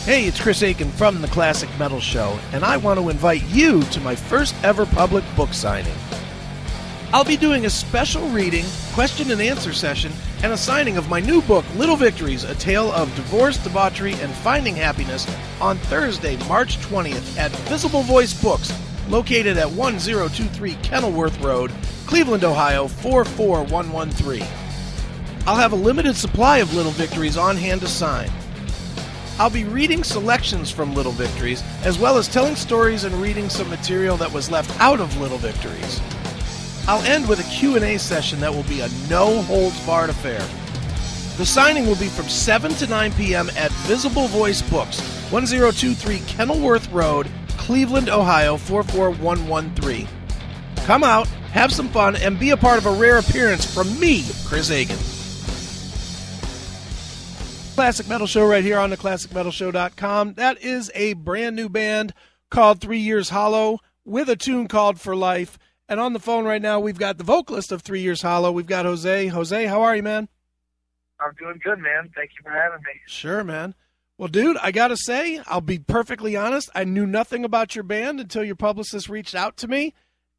Hey, it's Chris Aiken from the Classic Metal Show, and I want to invite you to my first ever public book signing. I'll be doing a special reading, question and answer session, and a signing of my new book, Little Victories, A Tale of Divorce, Debauchery, and Finding Happiness on Thursday, March 20th at Visible Voice Books, located at 1023 Kenilworth Road, Cleveland, Ohio, 44113. I'll have a limited supply of Little Victories on hand to sign. I'll be reading selections from Little Victories, as well as telling stories and reading some material that was left out of Little Victories. I'll end with a Q&A session that will be a no-holds-barred affair. The signing will be from 7 to 9 p.m. at Visible Voice Books, 1023 Kenilworth Road, Cleveland, Ohio, 44113. Come out, have some fun, and be a part of a rare appearance from me, Chris Aiken. Classic Metal Show right here on the ClassicMetalShow.com. That is a brand new band called 3 Years Hollow with a tune called For Life. And on the phone right now, we've got the vocalist of 3 Years Hollow. We've got Jose. Jose, how are you, man? I'm doing good, man. Thank you for having me. Sure, man. Well, dude, I got to say, I'll be perfectly honest. I knew nothing about your band until your publicist reached out to me,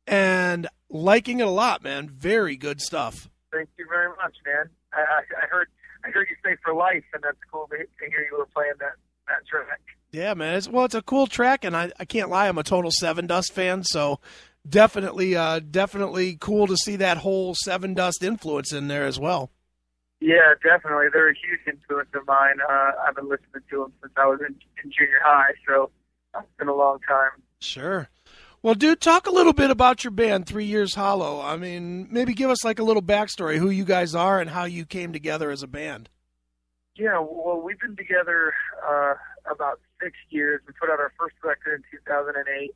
and liking it a lot, man. Very good stuff. Thank you very much, man. I heard you say For Life, and that's cool to hear you were playing that track. Yeah, man. It's a cool track, and I can't lie, I'm a total Seven Dust fan, so definitely cool to see that whole Seven Dust influence in there as well. Yeah, definitely. They're a huge influence of mine. I've been listening to them since I was in junior high, so it's been a long time. Sure. Well, dude, talk a little bit about your band, 3 Years Hollow. I mean, maybe give us like a little backstory, who you guys are and how you came together as a band. Yeah, well, we've been together about 6 years. We put out our first record in 2008,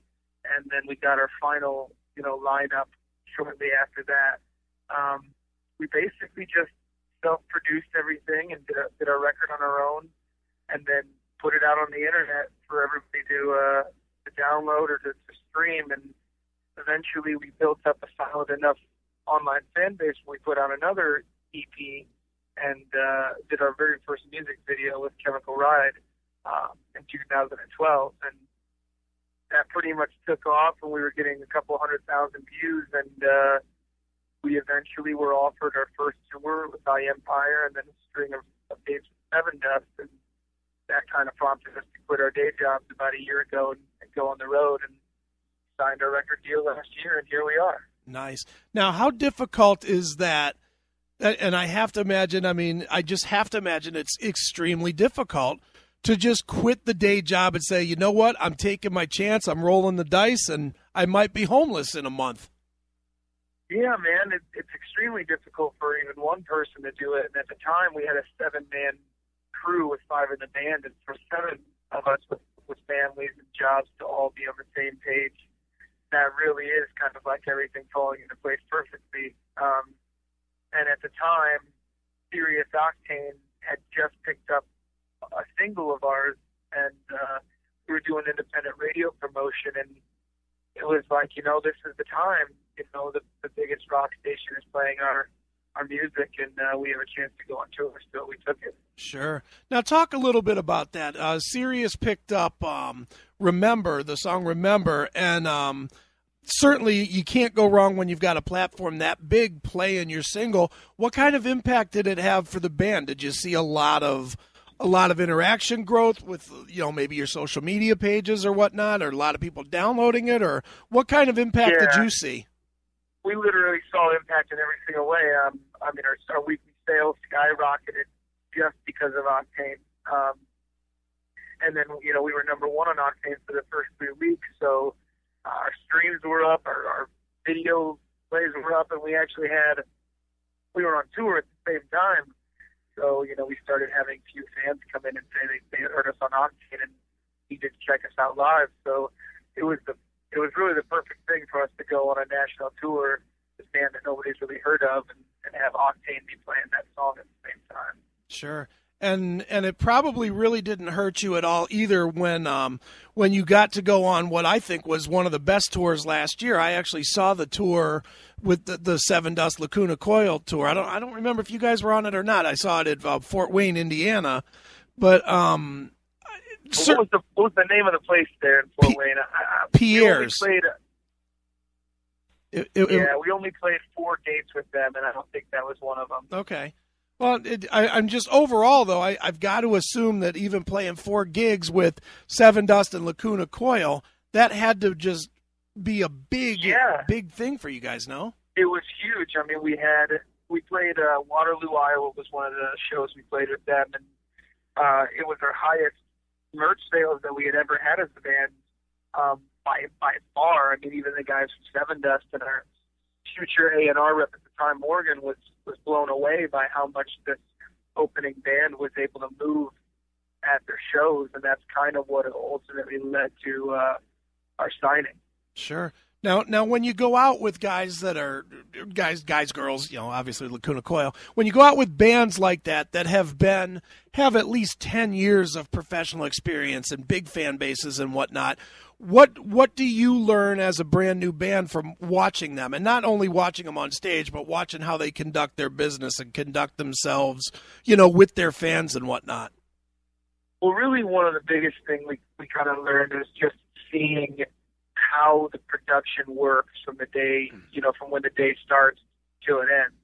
and then we got our final, lineup shortly after that. We basically just self-produced everything and did our record on our own, and then put it out on the internet for everybody to download or to stream. And eventually we built up a solid enough online fan base where we put out another EP and did our very first music video with Chemical Ride in 2012. And that pretty much took off, and we were getting a couple 100,000 views, and we eventually were offered our first tour with I Empire and then a string of dates with Seven Dust, and that kind of prompted us to quit our day jobs about a year ago and go on the road, and signed our record deal last year, and here we are. Nice. Now, how difficult is that? And I have to imagine, I just have to imagine it's extremely difficult to just quit the day job and say, you know what, I'm taking my chance, I'm rolling the dice, and I might be homeless in a month. Yeah, man, it's extremely difficult for even one person to do it. And at the time, we had a 7-man crew with 5 in the band, and for 7 of us with families and jobs to all be on the same page, that really is kind of like everything falling into place perfectly. And at the time, Sirius Octane had just picked up a single of ours, and we were doing independent radio promotion, and it was like, this is the time. The biggest rock station is playing our music, and we have a chance to go on tour, so we took it. Sure. Now talk a little bit about that. Sirius picked up Remember, the song Remember, and certainly you can't go wrong when you've got a platform that big playing your single. What kind of impact did it have for the band? Did you see a lot of interaction growth with, maybe your social media pages or whatnot, or a lot of people downloading it, or what kind of impact did you see? We literally saw impact in every single way. Our weekly sales skyrocketed just because of Octane. And then, we were number 1 on Octane for the first 3 weeks, so our streams were up, our video plays were up, and we were on tour at the same time. So, we started having few fans come in and say they heard us on Octane and needed to check us out live. So it was really the perfect thing for us to go on a national tour, this band that nobody's really heard of, and have Octane be playing that song at the same time. Sure. And it probably really didn't hurt you at all either when you got to go on what I think was one of the best tours last year. I actually saw the tour with the Seven Dust Lacuna Coil tour. I don't remember if you guys were on it or not. I saw it at Fort Wayne, Indiana. But What was the name of the place there in Fort Wayne? Pierre's. We only played 4 dates with them, and I don't think that was one of them. Okay. Well, I'm just overall, though, I've got to assume that even playing 4 gigs with Seven Dust and Lacuna Coil, that had to just be a big thing for you guys, no? It was huge. I mean, we played Waterloo, Iowa was one of the shows we played with them, and it was our highest merch sales that we had ever had as a band by far. I mean, even the guys from Seven Dust and our future A&R rep at the time, Morgan, was blown away by how much this opening band was able to move at their shows, and that's kind of what ultimately led to our signing. Sure. Now, when you go out with guys that are guys, girls, obviously Lacuna Coil, when you go out with bands like that have at least 10 years of professional experience and big fan bases and whatnot, what do you learn as a brand new band from watching them, and not only watching them on stage, but watching how they conduct their business and conduct themselves, with their fans and whatnot? Well, really, one of the biggest things we kind of learned is just seeing how the production works from the day, from when the day starts till it ends.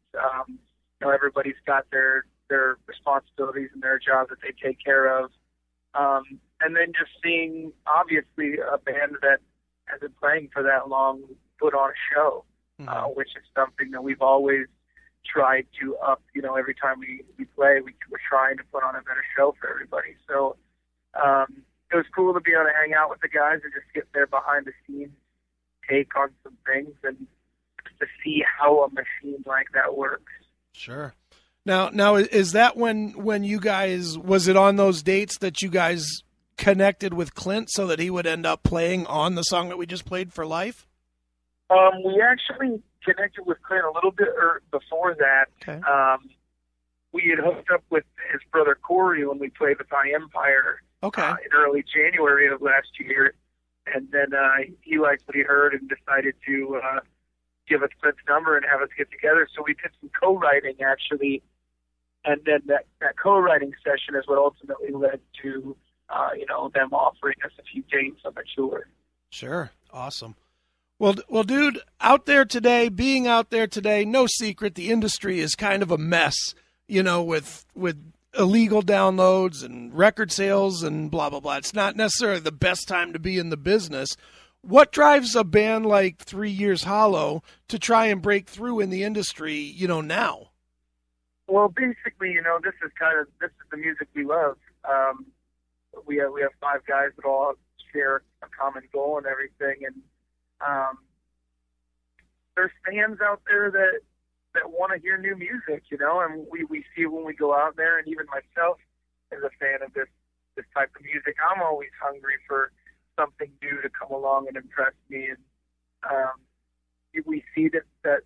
Everybody's got their responsibilities and their jobs that they take care of. And then just seeing, obviously, a band that has been playing for that long put on a show, which is something that we've always tried to up. Every time we play, we're trying to put on a better show for everybody. So it was cool to be able to hang out with the guys and just get their behind-the-scenes take on some things and to see how a machine like that works. Sure. Now, is that when you guys, was it on those dates that you guys connected with Clint so that he would end up playing on the song that we just played for Life? We actually connected with Clint a little bit before that. Okay. We had hooked up with his brother Corey when we played with High Empire in early January of last year. And then he liked what he heard and decided to give us Clint's number and have us get together. So we did some co-writing, actually. And then that co-writing session is what ultimately led to, them offering us a few dates on the tour. Sure. Awesome. Well, dude, being out there today, no secret, the industry is kind of a mess, with illegal downloads and record sales and blah, blah, blah. It's not necessarily the best time to be in the business. What drives a band like 3 Years Hollow to try and break through in the industry, now? Well, basically, this is the music we love. We have 5 guys that all share a common goal and everything, and there's fans out there that want to hear new music, and we see it when we go out there, and even myself as a fan of this type of music, I'm always hungry for something new to come along and impress me, and we see that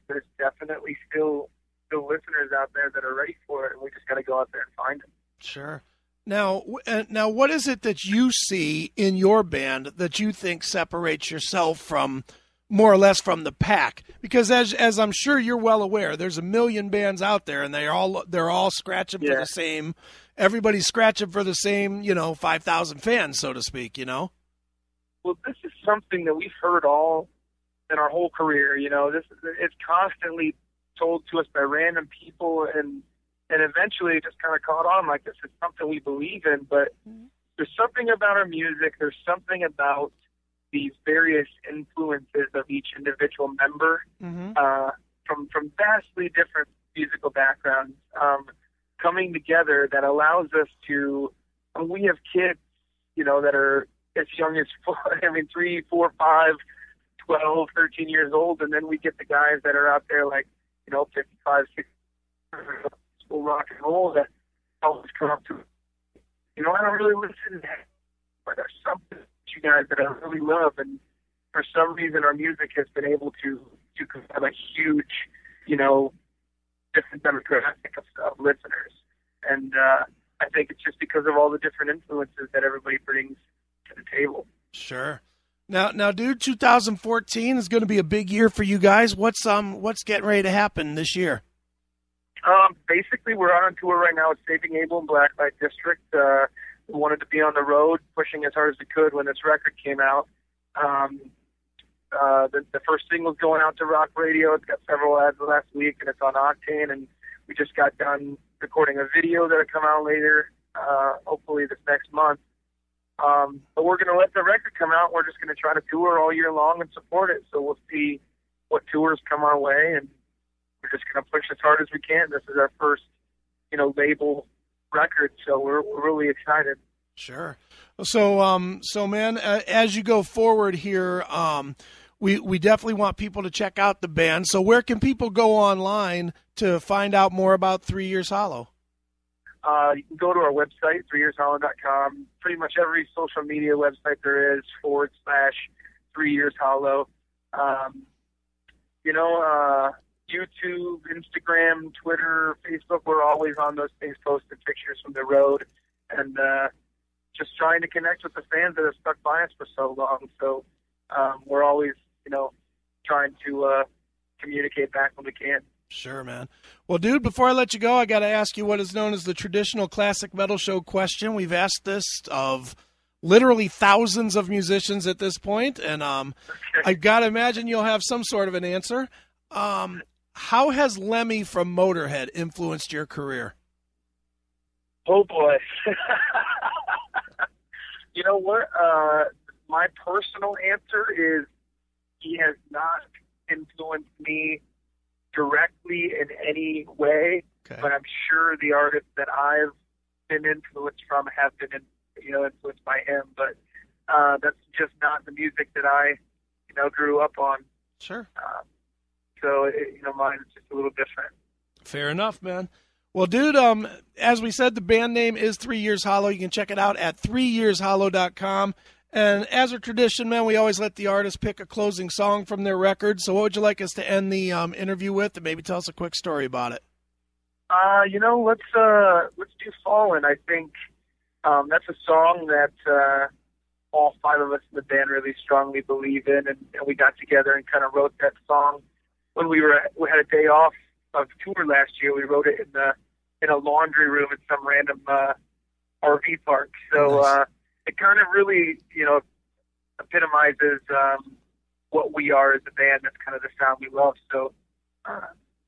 there's definitely still listeners out there that are ready for it, and we just got to go out there and find them. Sure. Now, what is it that you see in your band that you think separates yourself from, more or less, from the pack? Because as I'm sure you're well aware, there's a million bands out there, and they're all scratching for the same. Everybody's scratching for the same, 5,000 fans, so to speak. Well, this is something that we've heard all in our whole career. It's constantly told to us by random people, and eventually it just kind of caught on like this is something we believe in. But there's something about our music. There's something about these various influences of each individual member from vastly different musical backgrounds coming together that allows us to. We have kids, that are as young as 3, 4, 5, 12, 13 years old, and then we get the guys that are out there like 55, 60 school rock and roll that always come up to. I don't really listen to that, but there's something that you guys that I really love, and for some reason our music has been able to have a huge, different demographic of listeners, and I think it's just because of all the different influences that everybody brings to the table. Sure. Now, dude, 2014 is going to be a big year for you guys. What's getting ready to happen this year? Basically, we're on tour right now with Saving Abel and Blacklight District. wanted to be on the road, pushing as hard as we could when this record came out. The first single's going out to rock radio. It's got several ads last week, and it's on Octane, and we just got done recording a video that'll come out later, hopefully this next month. But we're going to let the record come out. We're just going to try to tour all year long and support it. So we'll see what tours come our way, and we're just going to push as hard as we can. This is our first, label record, so we're really excited. Sure. So man, as you go forward here, we definitely want people to check out the band. So where can people go online to find out more about 3 Years Hollow? You can go to our website, 3yearshollow.com. Pretty much every social media website there is /3 Years Hollow. YouTube, Instagram, Twitter, Facebook, we're always on those things, posting pictures from the road, and just trying to connect with the fans that have stuck by us for so long. So we're always, trying to communicate back when we can. Sure, man. Well, dude, before I let you go, I got to ask you what is known as the traditional classic metal show question. We've asked this of literally thousands of musicians at this point, and I got to imagine you'll have some sort of an answer. How has Lemmy from Motorhead influenced your career? Oh, boy. You know what? My personal answer is he has not influenced me directly in any way, okay, but I'm sure the artists that I've been influenced from have been, influenced by him. But that's just not the music that I, grew up on. Sure. So, mine is just a little different. Fair enough, man. Well, dude, as we said, the band name is 3 Years Hollow. You can check it out at 3yearshollow.com. And as a tradition, man, we always let the artist pick a closing song from their record. So what would you like us to end the interview with, and maybe tell us a quick story about it? Let's do Fallen. I think that's a song that all five of us in the band really strongly believe in, and we got together and kind of wrote that song when we had a day off of tour last year. We wrote it in a laundry room in some random RV park. So nice. It kind of really, epitomizes what we are as a band. That's kind of the sound we love. So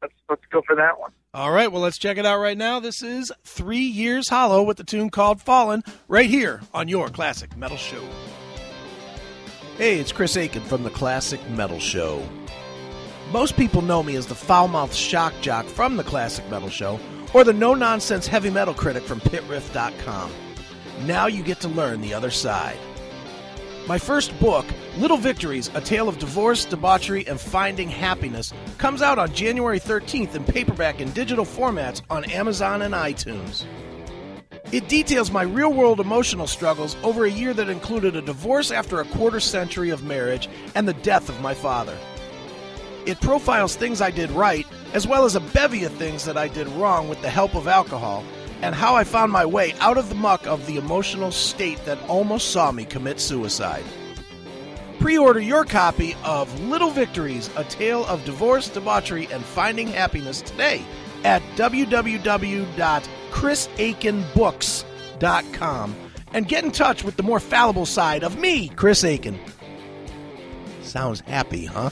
let's go for that one. All right, well, let's check it out right now. This is 3 Years Hollow with the tune called Fallen, right here on your Classic Metal Show. Hey, it's Chris Aiken from the Classic Metal Show. Most people know me as the foul-mouthed shock jock from the Classic Metal Show, or the no-nonsense heavy metal critic from pitriff.com. Now you get to learn the other side. My first book, Little Victories, A Tale of Divorce, Debauchery, and Finding Happiness, comes out on January 13th in paperback and digital formats on Amazon and iTunes. It details my real-world emotional struggles over a year that included a divorce after a quarter century of marriage and the death of my father. It profiles things I did right, as well as a bevy of things that I did wrong with the help of alcohol, and how I found my way out of the muck of the emotional state that almost saw me commit suicide. Pre-order your copy of Little Victories, A Tale of Divorce, Debauchery, and Finding Happiness today at www.chrisaikenbooks.com and get in touch with the more fallible side of me, Chris Aiken. Sounds happy, huh?